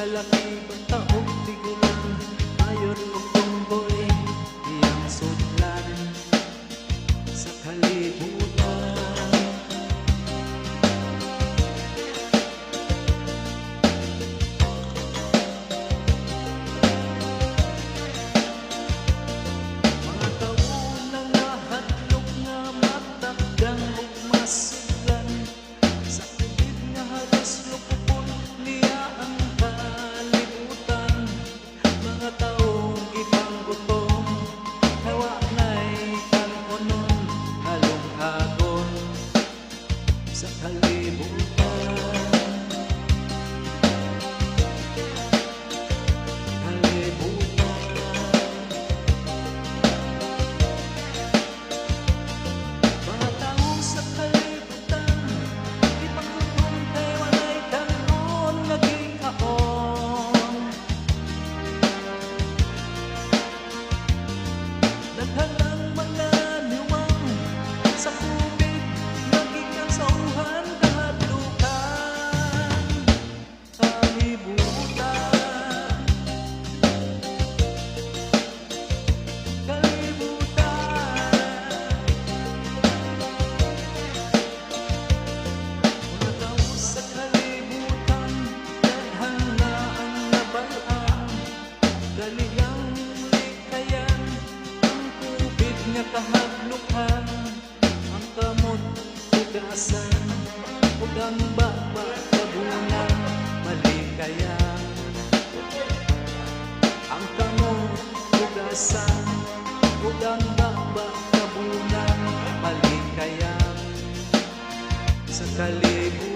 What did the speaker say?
lalaki taong tigulan ayon kong tumboy iyang sudlan sa kalibutan. Mga taon na nahadlok nga matagdan ug masudlan sa tubig nga halos lukupon niya ang kalibutan. Mga taong ipanggutom hawa na'y kanunon halong agon sa kalibutan. Mga taong sa kalibutan ipanggutom kay walay kanon nga gikaon. Daghan ang mga niwang sa tubig nga gikan sa uhan kahadlukan. Kalibutan, kalibutan. Mga tao sa kalibutan, daghan na ang nabalaan. Dali ang likayan, ang tubig nga kahadlukan. Ang kamot ugasan, ug ang baba kabunan malikayan. Ang kamot ugasan, ug ang baba kabunan malikayan sa kalibutan.